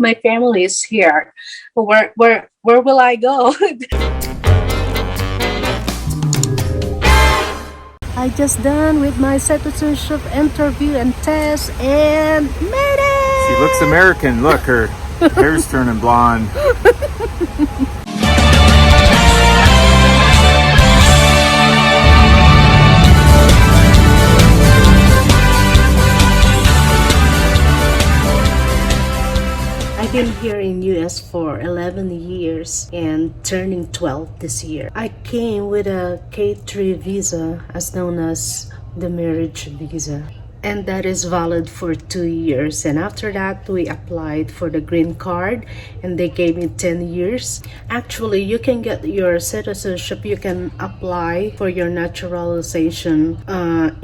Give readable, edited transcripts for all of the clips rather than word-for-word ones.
My family is here. Where will I go? I just done with my citizenship interview and test and made She looks it. American. Look, her hair's turning blonde. I've been here in US for 11 years and turning 12 this year. I came with a K3 visa, as known as the marriage visa. And that is valid for 2 years. And after that, we applied for the green card and they gave me 10 years. Actually, you can get your citizenship, you can apply for your naturalization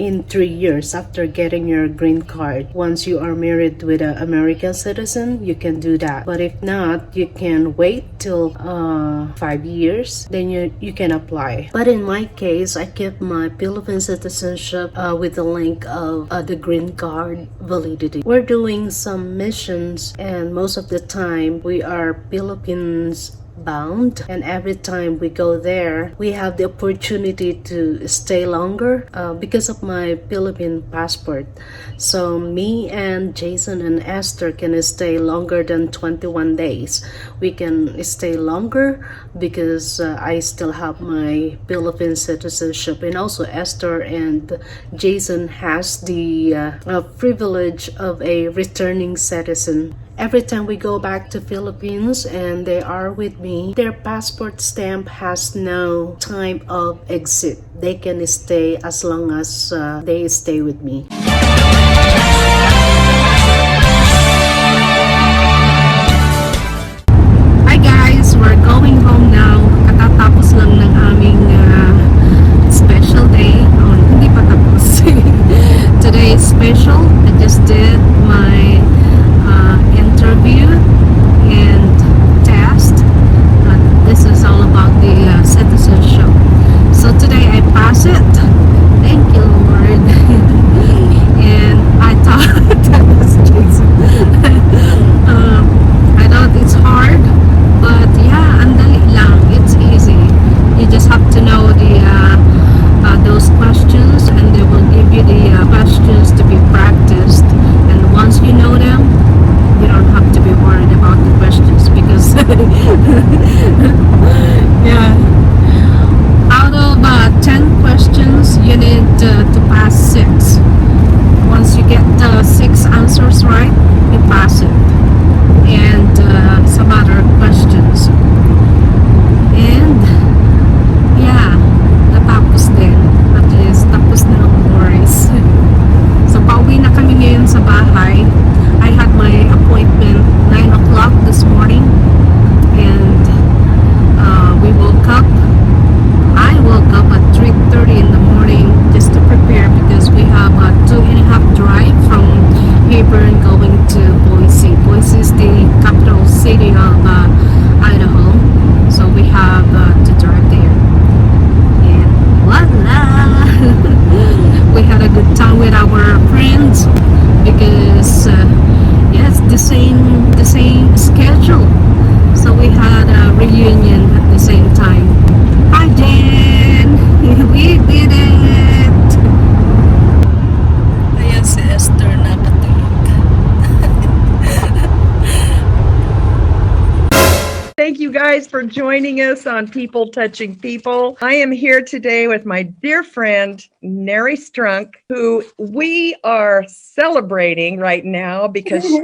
in 3 years after getting your green card. Once you are married with an American citizen, you can do that. But if not, you can wait till 5 years, then you can apply. But in my case, I kept my Philippine citizenship with the link of the green card validity. We're doing some missions and most of the time we are Philippines bound, and every time we go there we have the opportunity to stay longer because of my Philippine passport. So me and Jason and Esther can stay longer than 21 days. We can stay longer because I still have my Philippine citizenship, and also Esther and Jason has the privilege of a returning citizen. Every time we go back to Philippines and they are with me, their passport stamp has no time of exit. They can stay as long as they stay with me. Hi guys, we're going home now. Katatapos lang ng aming special day. Oh, hindi pa tapos. Today is special. I just did my interview and test. This is all about the citizenship. So today I passed it. Thank you, Lord. And I thought that was Jason. I thought it's hard, but yeah, andali lang. It's easy. You just have to know the those questions, and they will give you the questions to be practiced. And once you know them, you don't have to be worried about the questions because yeah, out of 10 questions you need to pass 6. Once you get 6 answers right, you pass it, and some other questions, and yeah, natapos din. At least tapos na ang worries. So pauwi na kami ngayon sa bahay. I had my appointment 9 o'clock this morning, and we woke up. I woke up at 3:30 in the morning just to prepare because we have a 2.5 drive from Hebron going to Boise. Boise is the capital city of Idaho, so we have to drive there. And voila! We had a good time with our friends because yes, the same schedule. So we had a reunion at the same time. Hi Jen! We did it! Ayan si Esther nakatulog. Thank you guys for joining us on People Touching People. I am here today with my dear friend, Neri Strunk, who we are celebrating right now because she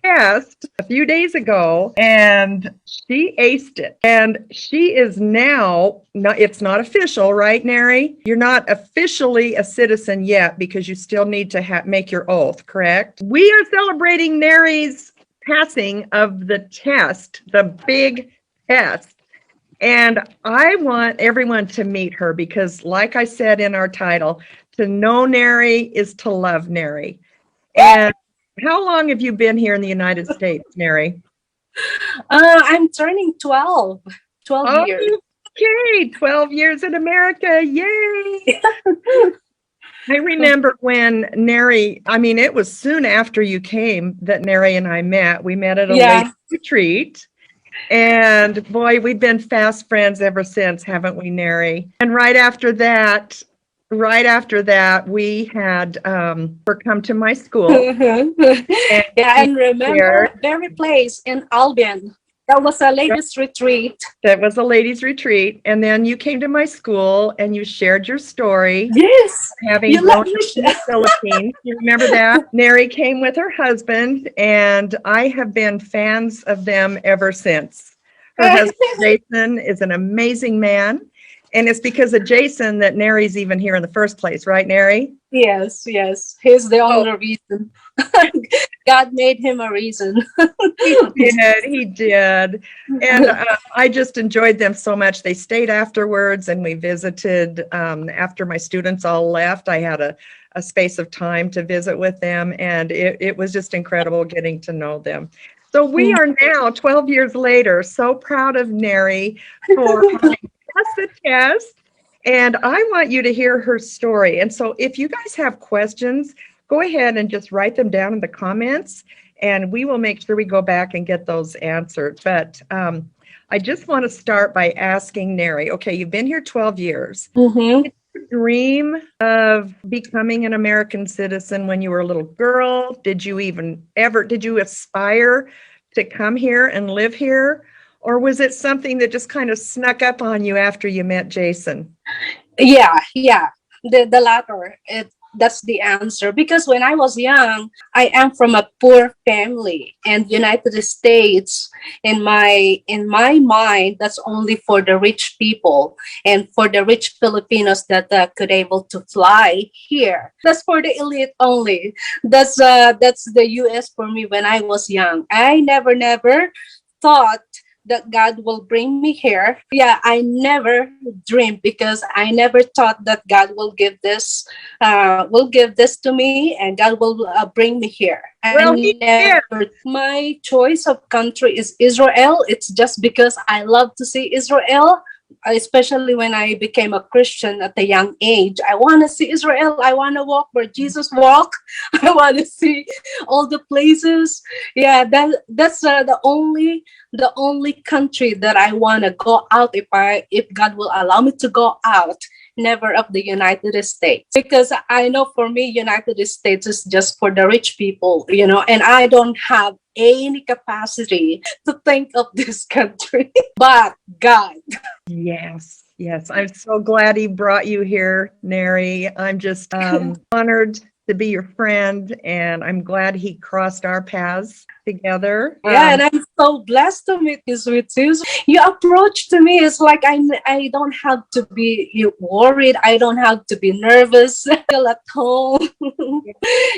passed a few days ago and she aced it. And she is now, it's not official, right, Neri? You're not officially a citizen yet because you still need to make your oath, correct? We are celebrating Neri's passing of the test, the big test. And I want everyone to meet her because, like I said in our title, to know Neri is to love Neri. And how long have you been here in the United States, Neri? I'm turning 12 years. Okay, 12 years in America. Yay! I remember when Neri, I mean, it was soon after you came that Neri and I met. We met at a Yeah. ladies' retreat. And boy, we've been fast friends ever since, haven't we, Neri? And right after that, we had her come to my school and Yeah, she and remember shared. very place in Albion. That was a ladies' retreat. That was a ladies' retreat. And then you came to my school and you shared your story, Yes, having you let grown me. up in the Philippines. You remember that? Neri came with her husband, and I have been fans of them ever since. Her husband, Jason, is an amazing man. And it's because of Jason that Neri's even here in the first place, right, Neri? Yes, yes. He's the Oh, only reason. God made him a reason. he did. He did. And I just enjoyed them so much. They stayed afterwards and we visited after my students all left. I had a space of time to visit with them, and it was just incredible getting to know them. So we are now 12 years later, so proud of Neri for having passed the test. And I want you to hear her story. And so if you guys have questions, go ahead and just write them down in the comments, and we will make sure we go back and get those answered. But I just want to start by asking Neri, okay, you've been here 12 years. Mm-hmm. Did you dream of becoming an American citizen when you were a little girl? Did you aspire to come here and live here? Or was it something that just kind of snuck up on you after you met Jason? Yeah. The latter. That's the answer. Because when I was young, I am from a poor family, and United States, in my mind, that's only for the rich people and for the rich Filipinos that could able to fly here. That's for the elite only. That's the U.S. for me when I was young. I never thought that God will bring me here. Yeah, I never dreamed, because I never thought that God will give this to me, and God will bring me here. I Well, he did. never. My choice of country is Israel. It's just because I love to see Israel. Especially when I became a Christian at a young age, I want to see Israel. I want to walk where Jesus walked. I want to see all the places. Yeah, that's the only country that I want to go out, if God will allow me to go out. Never of the United States, because I know for me United States is just for the rich people, and I don't have any capacity to think of this country. But God. Yes, yes. I'm so glad he brought you here, Neri. I'm just honored to be your friend, and I'm glad he crossed our paths together. Yeah, and I'm so blessed to meet you, sweet sis. Your approach to me is like I don't have to be worried. I don't have to be nervous. I feel at home,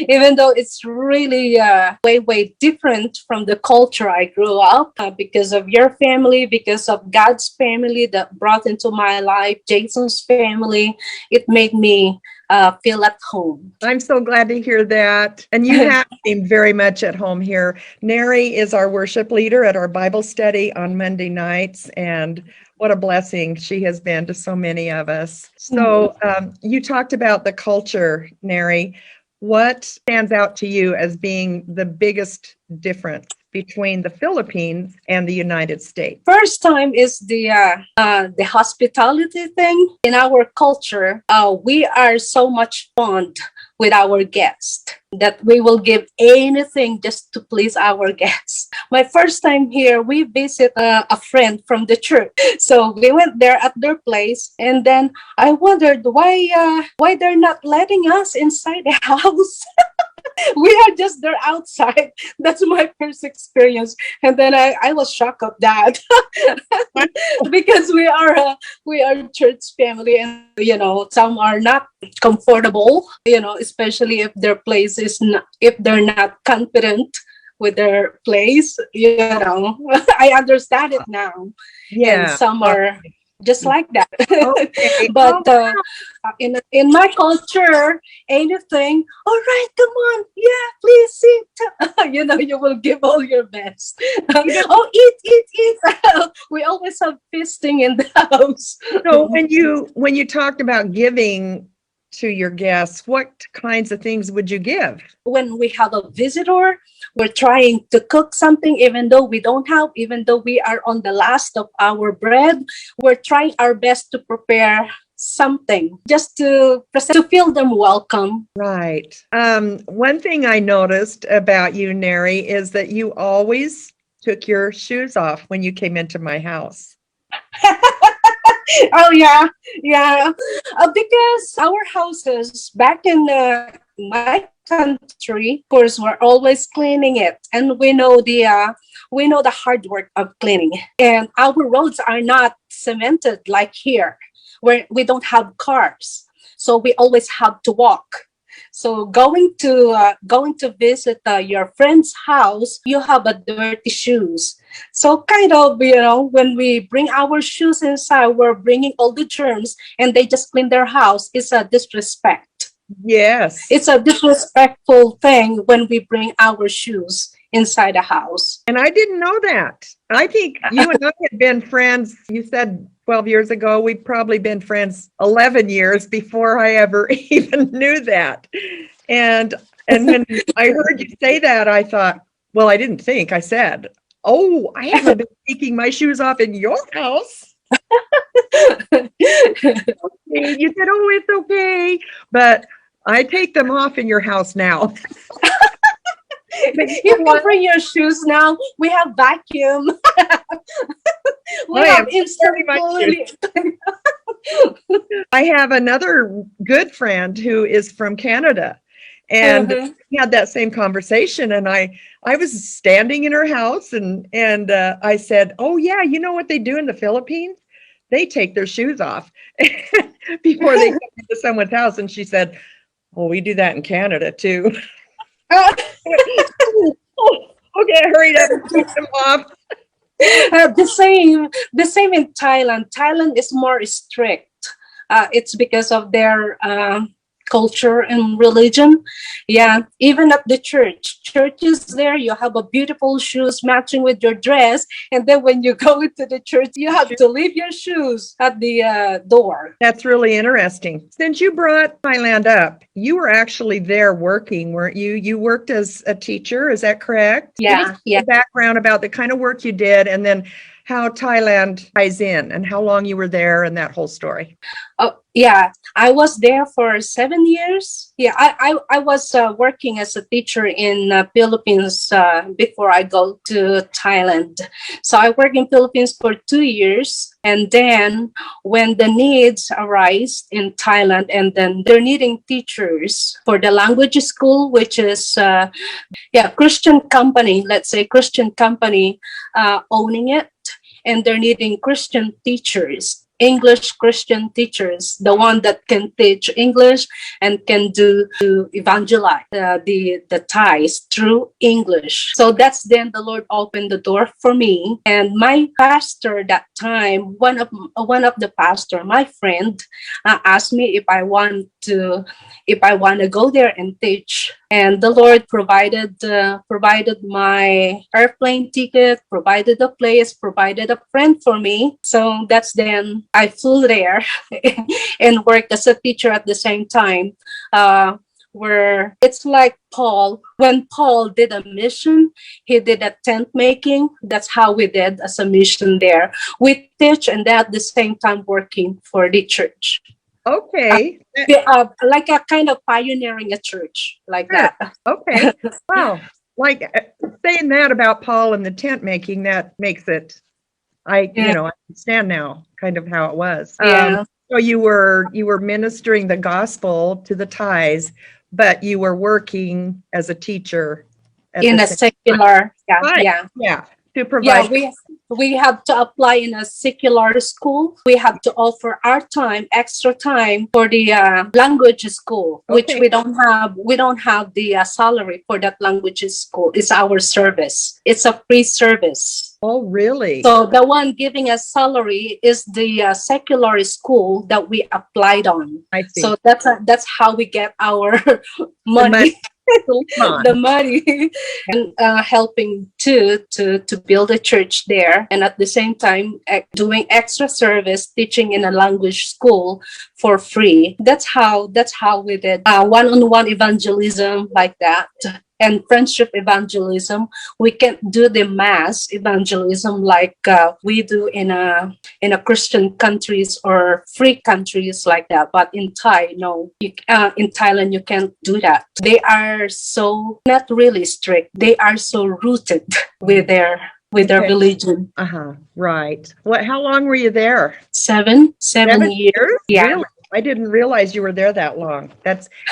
even though it's really way different from the culture I grew up. Because of your family, because of God's family that brought into my life, Jason's family, it made me feel at home. I'm so glad to hear that. And you have seemed very much at home here. Neri is our worship leader at our Bible study on Monday nights, and what a blessing she has been to so many of us. So you talked about the culture, Neri. What stands out to you as being the biggest difference between the Philippines and the United States? First time is the hospitality thing. In our culture, we are so much fond with our guests that we will give anything just to please our guests. My first time here, we visit a friend from the church, so we went there at their place, and then I wondered why they're not letting us inside the house. We are just there outside. That's my first experience, and then I was shocked of that. Because we are church family, and some are not comfortable, especially if their place is not, if they're not confident with their place. I understand it now. And Yeah. some are just like that. Okay. But in my culture, anything, all right, come on, yeah, please sit. You will give all your best. Oh, eat. We always have feasting in the house. So when you talked about giving, to your guests, what kinds of things would you give? When we have a visitor, we're trying to cook something, even though we don't have, even though we are on the last of our bread, we're trying our best to prepare something just to feel them welcome. Right. One thing I noticed about you, Neri, is that you always took your shoes off when you came into my house. Oh yeah, yeah. Because our houses back in my country, of course, we're always cleaning it, and we know the hard work of cleaning. And our roads are not cemented like here, where we don't have cars, so we always have to walk. So going to visit your friend's house, you have a dirty shoes. So kind of, when we bring our shoes inside, we're bringing all the germs, and they just clean their house. It's a disrespect. Yes. It's a disrespectful thing when we bring our shoes inside a house. And I didn't know that. I think you and I had been friends. You said 12 years ago. We've probably been friends 11 years before I ever even knew that. And when I heard you say that, I thought, well, I didn't think. I said, oh, I haven't been taking my shoes off in your house. Okay. You said, oh, it's okay. But I take them off in your house now. You can bring your shoes now. We have vacuum. We have instant cooling. I have another good friend who is from Canada, and we had that same conversation. And I was standing in her house, and I said, "Oh yeah, you know what they do in the Philippines? They take their shoes off before they come into someone's house." And she said, "Well, we do that in Canada too." Okay, I hurried up and took them off. The same in Thailand. Thailand is more strict. It's because of their culture and religion. Yeah, even at the churches there, you have a beautiful shoes matching with your dress, and then when you go into the church, you have to leave your shoes at the door. That's really interesting. Since you brought Thailand up, you were actually there working, weren't you? You worked as a teacher, is that correct? Yeah, yeah. The background about the kind of work you did, and then how Thailand ties in, and how long you were there, and that whole story. Oh, yeah. I was there for 7 years. Yeah, I was working as a teacher in Philippines before I go to Thailand. So I worked in Philippines for 2 years. And then when the needs arise in Thailand, and then they're needing teachers for the language school, which is, Christian company, let's say Christian company owning it. And they're needing Christian teachers, English Christian teachers, the one that can teach English and can do to evangelize the Thais through English. So that's then the Lord opened the door for me. And my pastor that time, one of the pastor, my friend, asked me if I want to go there and teach. And the Lord provided my airplane ticket, provided a place, provided a friend for me. So that's then I flew there and worked as a teacher at the same time. Where it's like Paul, when Paul did a mission, he did a tent making. That's how we did as a mission there. We teach and at the same time working for the church. Okay. Like a kind of pioneering a church like that. Okay. Wow. Like saying that about Paul and the tent making, that makes it, I understand now kind of how it was. Yeah. So you were ministering the gospel to the Thais, but you were working as a teacher in a secular, to provide. Yeah, we have to apply in a secular school. We have to offer our time, extra time for the language school, which we don't have. We don't have the salary for that language school. It's our service. It's a free service. Oh, really? So the one giving us salary is the secular school that we applied on. I see. So that's how we get our money. Sultan. the money and helping to build a church there, and at the same time doing extra service teaching in a language school for free. That's how we did one-on-one evangelism like that, and friendship evangelism. We can't do the mass evangelism like we do in a Christian countries or free countries like that. But in Thai, no, in Thailand you can't do that. They are so not really strict. They are so rooted with their Okay. religion. Right. How long were you there? Seven 7 years. years? Yeah. Really? I didn't realize you were there that long.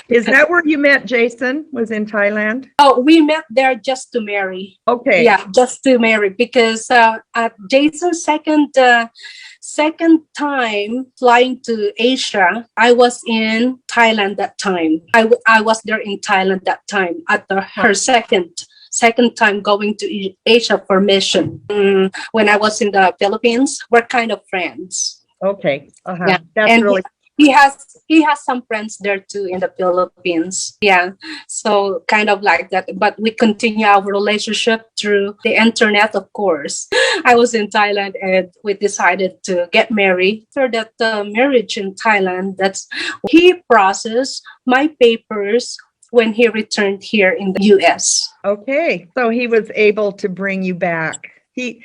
Is that where you met Jason? Was in Thailand? Oh, we met there just to marry. Okay. Yeah, just to marry because at Jason's second time flying to Asia, I was in Thailand that time. I was there in Thailand that time at her second time going to Asia for mission. When I was in the Philippines, we're kind of friends. Okay. Yeah. That's And really he has some friends there too in the Philippines. Yeah. So kind of like that. But we continue our relationship through the internet, of course. I was in Thailand and we decided to get married. After that marriage in Thailand, he processed my papers when he returned here in the US. okay. So he was able to bring you back.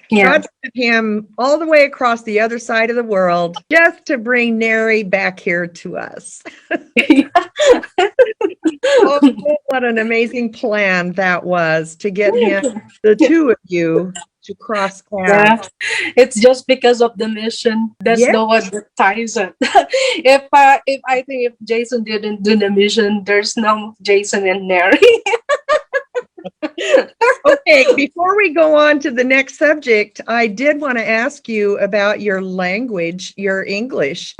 Yeah. God sent him all the way across the other side of the world just to bring Neri back here to us. Oh, what an amazing plan that was to get him, the two of you, to cross Yeah, paths. it's just because of the mission. That's Yeah. the what that ties it. If I think if Jason didn't do the mission, there's no Jason and Neri. Okay, before we go on to the next subject, I did want to ask you about your language, your English.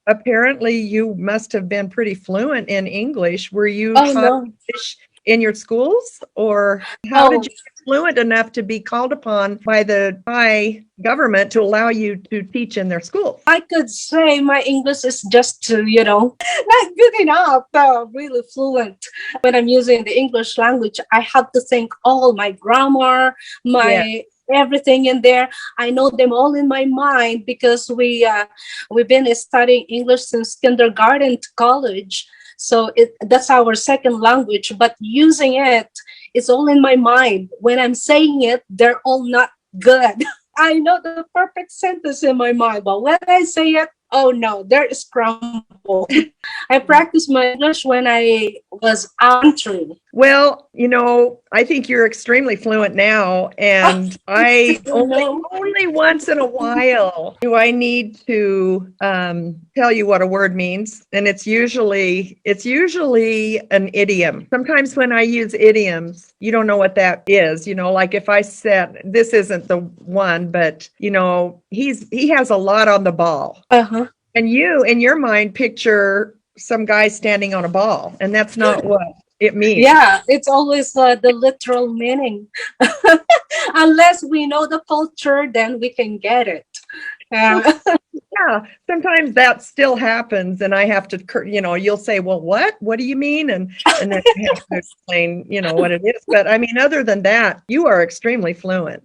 Apparently, you must have been pretty fluent in English. Were you Oh taught no! English in your schools, or how did Oh, you get fluent enough to be called upon by the Thai government to allow you to teach in their school? I could say my English is just not good enough. Really fluent. When I'm using the English language, I have to think all my grammar, my everything in there. I know them all in my mind because we've been studying English since kindergarten to college. So that's our second language, but using it's all in my mind. When I'm saying it, they're all not good. I know the perfect sentence in my mind, but when I say it, oh no, they're scrambled. I practiced my English when I was elementary. Well, I think you're extremely fluent now, and I only once in a while do I need to tell you what a word means, and it's usually an idiom. Sometimes when I use idioms, you don't know what that is. Like if I said this isn't the one, but he has a lot on the ball, and you in your mind picture some guy standing on a ball, and that's not what it means. Yeah, it's always the literal meaning. Unless we know the culture, then we can get it. Yeah, sometimes that still happens, and I have to, you'll say, "Well, what? What do you mean?" And then I have to explain, what it is. But I mean, other than that, you are extremely fluent.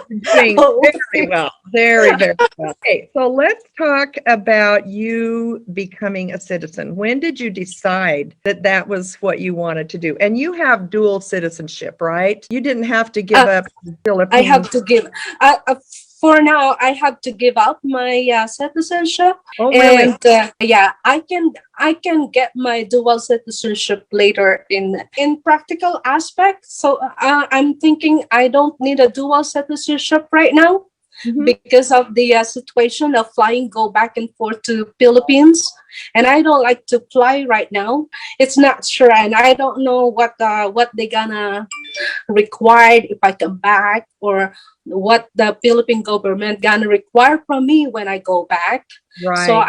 You're doing very well, very, very well. Okay, so let's talk about you becoming a citizen. When did you decide that was what you wanted to do? And you have dual citizenship, right? You didn't have to give up the Philippines. I have to give. For now, I have to give up my citizenship. Oh, really? And I can get my dual citizenship later in practical aspects. So I'm thinking I don't need a dual citizenship right now. Because of the situation of go back and forth to Philippines, and I don't like to fly right now. It's not sure, and I don't know what they gonna require if I come back, or what the Philippine government gonna require from me when I go back. Right. So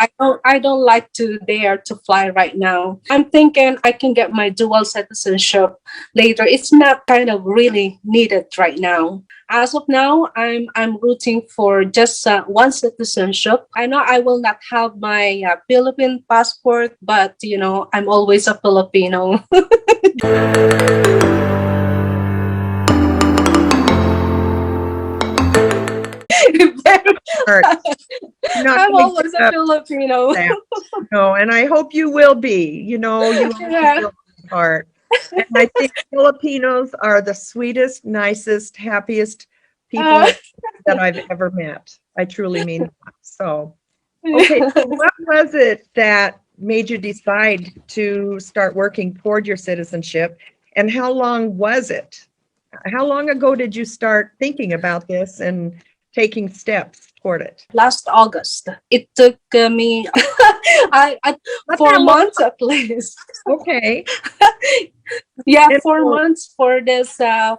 I don't like to dare to fly right now. I'm thinking I can get my dual citizenship later. It's not kind of really needed right now. As of now, I'm rooting for just one citizenship. I know I will not have my Philippine American passport, but I'm always a Filipino. Not I'm gonna always give a up Filipino. that. No, and I hope you will be. You always Yeah. will be heart. And I think Filipinos are the sweetest, nicest, happiest people Uh, that I've ever met. I truly mean that. So, okay, so what was it that made you decide to start working toward your citizenship? And how long was it? How long ago did you start thinking about this and taking steps toward it? Last August, it took me I Not that 4 months at least. Okay. Yeah, And 4 months for this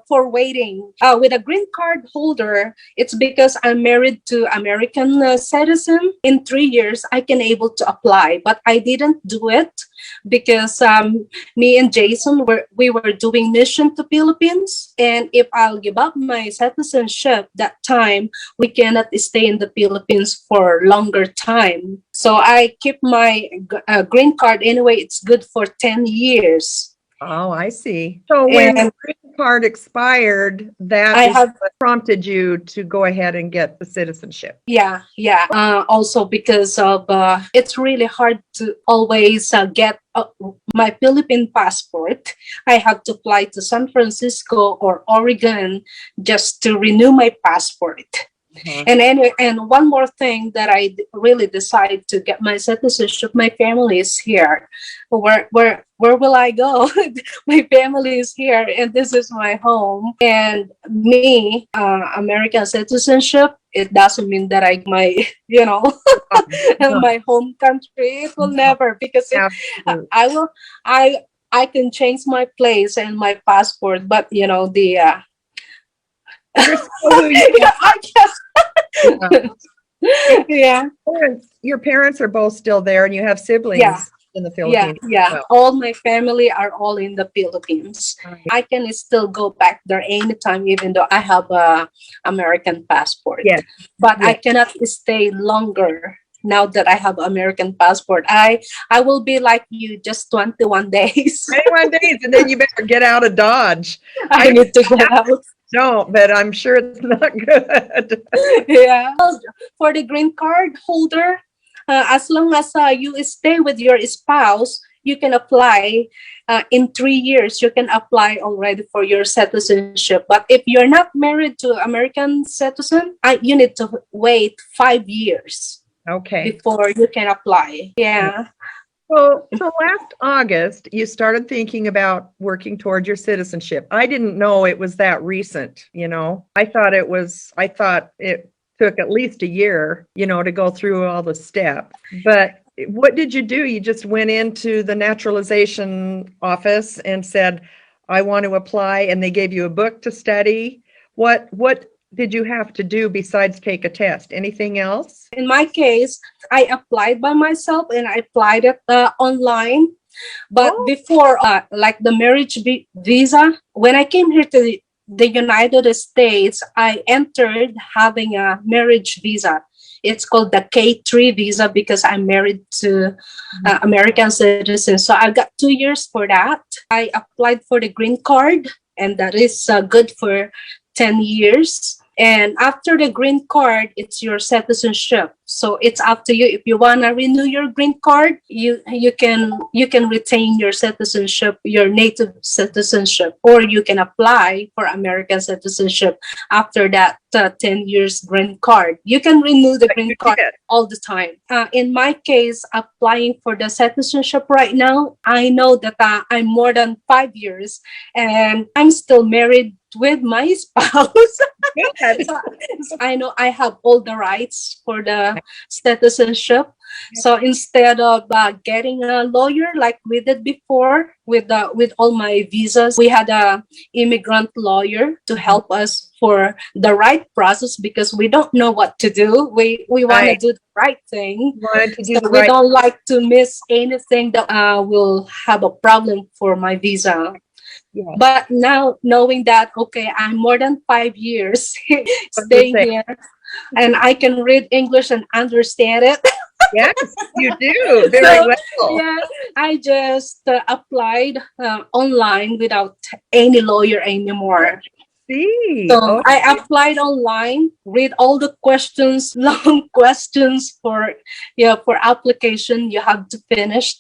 for waiting with a green card holder. It's because I'm married to American citizen. In 3 years I can able to apply, but I didn't do it because me and Jason we were doing mission to Philippines, and if I'll give up my citizenship that time, we cannot stay in the Philippines for longer time. So I keep my green card anyway. It's good for 10 years. Oh, I see. So when the And green card expired, that I is have, what prompted you to go ahead and get the citizenship. yeah, yeah. Also because of it's really hard to always get my Philippine passport. I have to fly to San Francisco or Oregon just to renew my passport. And anyway, and one more thing that really decide to get my citizenship. My family is here. Where will I go? My family is here, and this is my home. And me, American citizenship. It doesn't mean that my home country. It will never, because Absolutely. I will. I can change my place and my passport, but the. You're still who you Yeah, I guess. are. Yeah. Your parents are both still there, and you have siblings Yeah. in the Yeah, Philippines. yeah. Well, All my family are all in the Philippines. I can still go back there anytime, even though I have a American passport. yes, But I yes. cannot stay longer now that I have American passport. I will be like you, just 21 days. 21 days, and then you better get out of Dodge. I need to get out. Don't, but I'm sure it's not good. Yeah. For the green card holder, as long as you stay with your spouse, you can apply. In 3 years, you can apply already for your citizenship. But if you're not married to American citizen, you need to wait 5 years Okay. before you can apply. Yeah. So last August, you started thinking about working toward your citizenship. I didn't know it was that recent, I thought it took at least a year, to go through all the steps. But what did you do? You just went into the naturalization office and said, I want to apply, and they gave you a book to study. What did you have to do besides take a test? Anything else? In my case, I applied by myself, and I applied it online. But before, like the marriage visa, when I came here to the United States, I entered having a marriage visa. It's called the K3 visa because I'm married to American citizens. So I got 2 years for that. I applied for the green card, and that is good for 10 years. And after the green card, it's your citizenship. So it's up to you. If you want to renew your green card, you can retain your citizenship, your native citizenship, or you can apply for American citizenship after that 10 years green card. You can renew the green card all the time. In my case, applying for the citizenship right now, I know that I'm more than 5 years and I'm still married with my spouse. So I know I have all the rights for the citizenship. So instead of getting a lawyer like we did before with all my visas, we had a immigrant lawyer to help us for the right process because we don't know what to do. We want to do the right thing. We don't like to miss anything that will have a problem for my visa. Yeah. But now knowing that, okay, I'm more than 5 years staying here and I can read English and understand it. Yes, you do very So well. yeah, I just applied online without any lawyer anymore. See, So I okay. applied online, read all the questions, long questions for for application. You have to finish.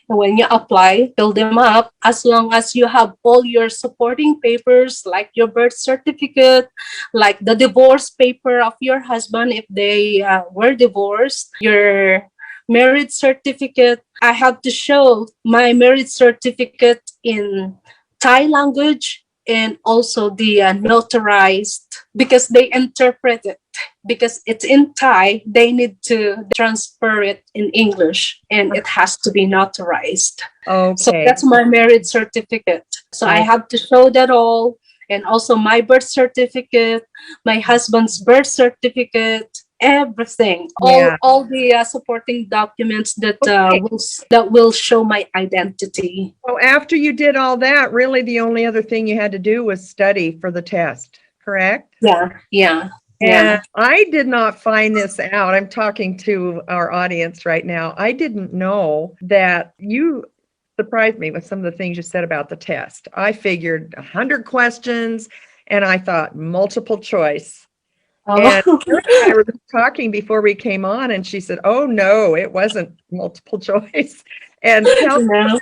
And when you apply, fill them up. As long as you have all your supporting papers, like your birth certificate, like the divorce paper of your husband if they were divorced, your marriage certificate. I have to show my marriage certificate in Thai language and also the notarized because they interpret it because it's in Thai, they need to transfer it in English and it has to be notarized. So Okay. that's my marriage certificate. So I Oh, have to show that all and also my birth certificate, my husband's birth certificate, everything, yeah. all the supporting documents that Okay. will show my identity. So after you did all that, really the only other thing you had to do was study for the test, correct? Yeah, yeah, And yeah. I did not find this out. I'm talking to our audience right now. I didn't know that you surprised me with some of the things you said about the test. I figured 100 questions and I thought multiple choice. And Oh. Eric and I were talking before we came on, and she said, "Oh no, it wasn't multiple choice." And tell me No.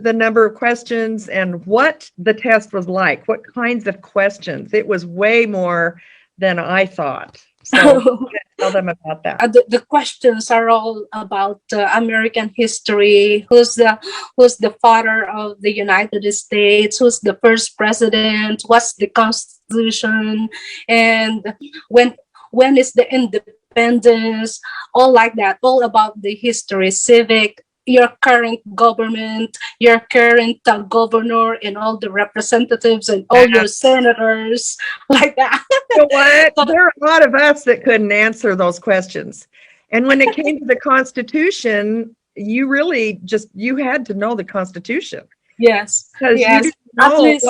the number of questions and what the test was like. What kinds of questions? It was way more than I thought. So tell them about that. The questions are all about American history. Who's the father of the United States? Who's the first president? What's the Constitution? And when when is the independence? All like that. All about the history, civic. Your current government, your current governor, and all the representatives and all your senators, like that. You know what? So, There are a lot of us that couldn't answer those questions. And when it came to the Constitution, you really just you had to know the Constitution yes, because you yes. didn't At know least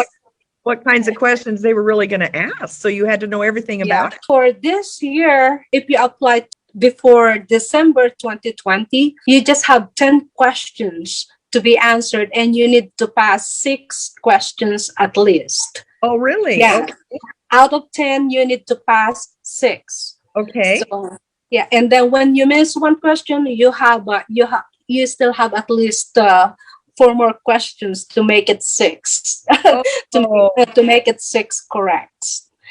what kinds of questions they were really going to ask. So you had to know everything yeah. about it. For this year, if you apply before December 2020, you just have 10 questions to be answered and you need to pass 6 questions at least. Oh, really? Yeah. Out of 10, you need to pass 6. Okay. So, yeah, and then when you miss one question, you still have at least 4 more questions to make it 6. Oh, To make it 6 correct.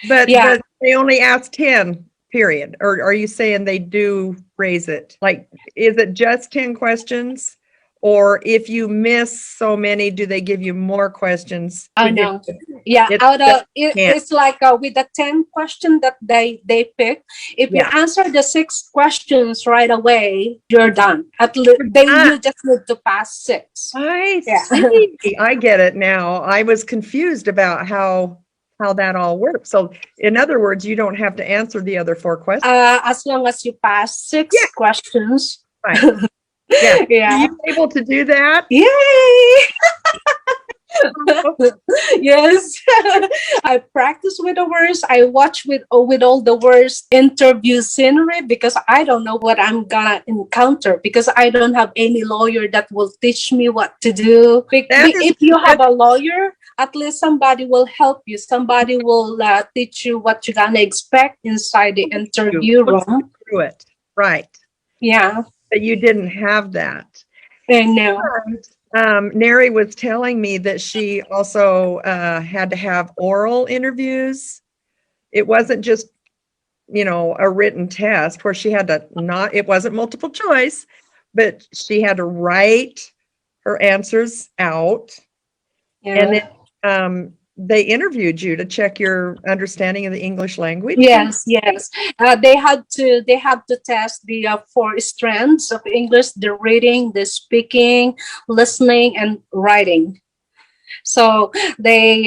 but Yeah. they only asked 10, period. Or are you saying they do raise it? Like, is it just 10 questions? Or if you miss so many, do they give you more questions? I know. Yeah, It's out just of it, 10. it's like with the 10 question that they pick. If you Yeah. answer the 6 questions right away, you're done. At least you just need to pass 6. I Yeah. see. I get it now. I was confused about how that all works. So, in other words, you don't have to answer the other 4 questions. As long as you pass 6 Yeah. questions. Right. Yeah. Yeah. Are you able to do that? Yay! Yes. I practice with the words. I watch with all the words interview scenery because I don't know what I'm gonna encounter because I don't have any lawyer that will teach me what to do. If you have a lawyer, at least somebody will help you. Somebody will teach you what you're gonna expect inside the interview room. Through it. Right. Yeah. But you didn't have that. I know. Neri was telling me that she also had to have oral interviews. It wasn't just, a written test where she had to it wasn't multiple choice, but she had to write her answers out. Yeah. And then they interviewed you to check your understanding of the English language. Yes. They have to test the 4 strands of English: the reading, the speaking, listening, and writing. So they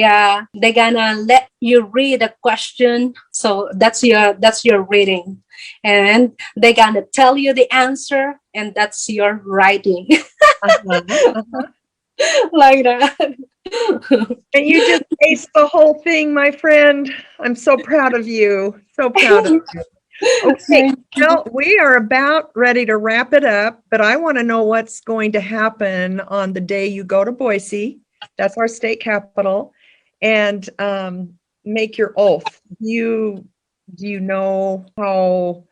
gonna let you read a question. So that's your reading, and they gonna tell you the answer, and that's your writing. Like that. And you just aced the whole thing, my friend. I'm so proud of you. So proud of you. Okay, well, we are about ready to wrap it up, but I want to know what's going to happen on the day you go to Boise. That's our state capital, and make your oath. Do you know how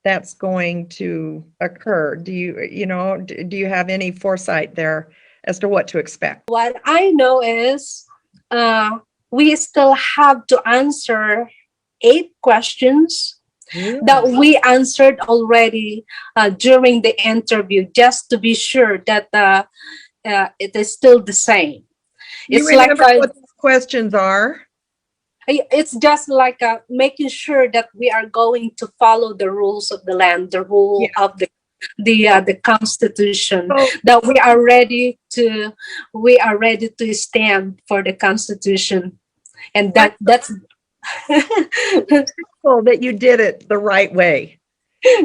that's going to occur? Do you have any foresight there as to what to expect? What I know is we still have to answer 8 questions that we answered already during the interview, just to be sure that it is still the same. You It's remember like what those questions are? it's just like making sure that we are going to follow the rules of the land, the rule of the Constitution, So, that we are ready to stand for the Constitution, and that's so that you did it the right way.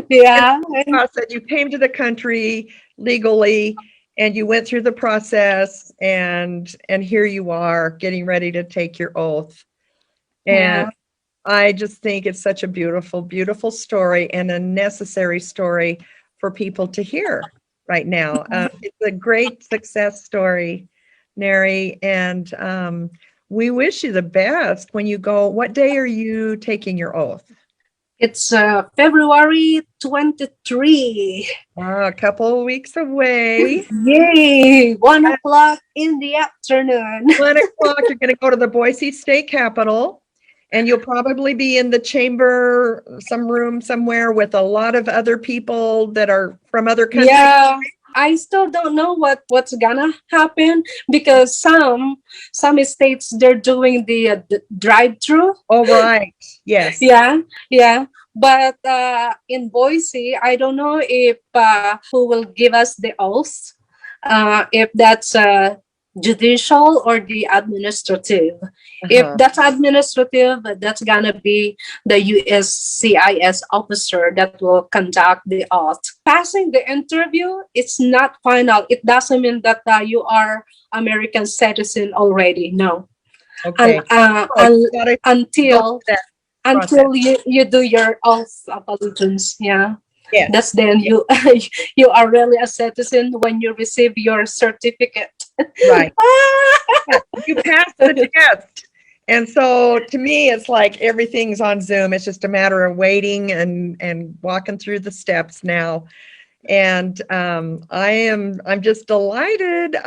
yeah. Process. You came to the country legally and you went through the process, and here you are getting ready to take your oath. And Yeah. I just think it's such a beautiful, beautiful story, and a necessary story for people to hear right now. It's a great success story, Neri, and we wish you the best when you go. What day are you taking your oath? It's February 23. A couple of weeks away. Yay! 1 o'clock in the afternoon. 1 o'clock, you're going to go to the Boise State Capitol, and you'll probably be in the chamber, some room somewhere with a lot of other people that are from other countries. Yeah, I still don't know what's gonna happen, because some states, they're doing the drive-through. Oh, right. Yes. Yeah. But in Boise, I don't know if who will give us the oath, if that's judicial or the administrative. If that's administrative, that's gonna be the USCIS officer that will conduct the oath. Passing the interview, it's not final. It doesn't mean that you are American citizen already. No. Okay. Until process. you do your oath of allegiance. Yeah. Yes. That's then you you are really a citizen when you receive your certificate. Right. You passed the test. And so to me, it's like everything's on Zoom. It's just a matter of waiting and walking through the steps now. And I'm just delighted.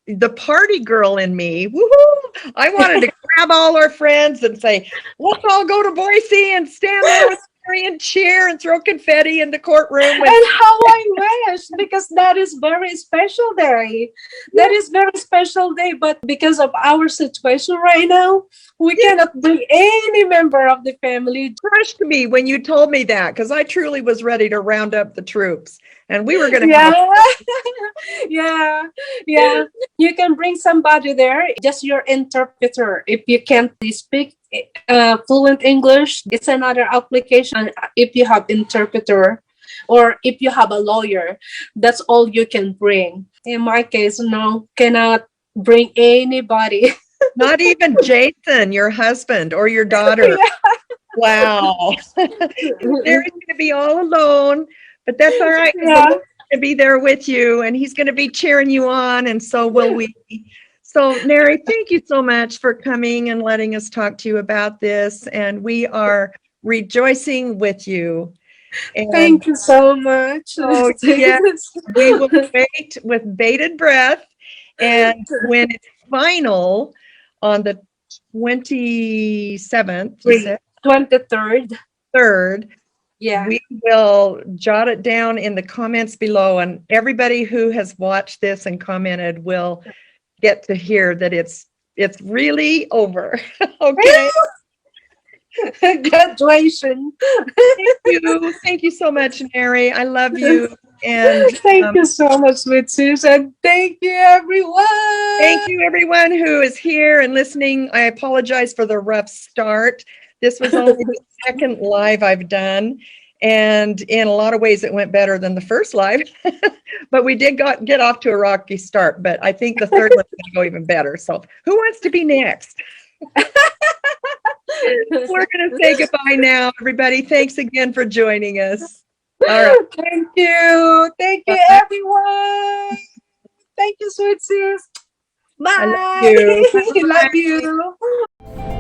The party girl in me, woohoo! I wanted to grab all our friends and say, let's all go to Boise and stand there with Mary and cheer and throw confetti in the courtroom. And how I wish, because that is very special day. That is very special day, but because of our situation right now, we cannot bring any member of the family. Crushed me when you told me that, because I truly was ready to round up the troops, and we were going to have yeah. You can bring somebody there, just your interpreter. If you can't speak fluent English, it's another application. If you have interpreter, or if you have a lawyer, that's all you can bring. In my case, no, cannot bring anybody. Not even Jason, your husband, or your daughter. Wow. Mary's going to be all alone, but that's all right. The Lord's going to be there with you, and he's going to be cheering you on, and so will we. So, Neri, thank you so much for coming and letting us talk to you about this, and we are rejoicing with you. And thank you so much. Oh, yes, we will wait with bated breath, and when it's final on the 27th, 23rd. Yeah. We will jot it down in the comments below, and everybody who has watched this and commented will get to hear that it's really over. Okay. Graduation. Thank you so much, Neri. I love you. And thank you so much, Sweet Susan. Thank you, everyone. Thank you, everyone who is here and listening. I apologize for the rough start. This was only the second live I've done, and in a lot of ways it went better than the first live. But we did get off to a rocky start, but I think the third one's going to go even better. So who wants to be next? We're going to say goodbye now, everybody. Thanks again for joining us. All right. Thank you. Thank you, Bye. everyone. Thank you, sweet sis. I love Bye. you. Love Bye. you.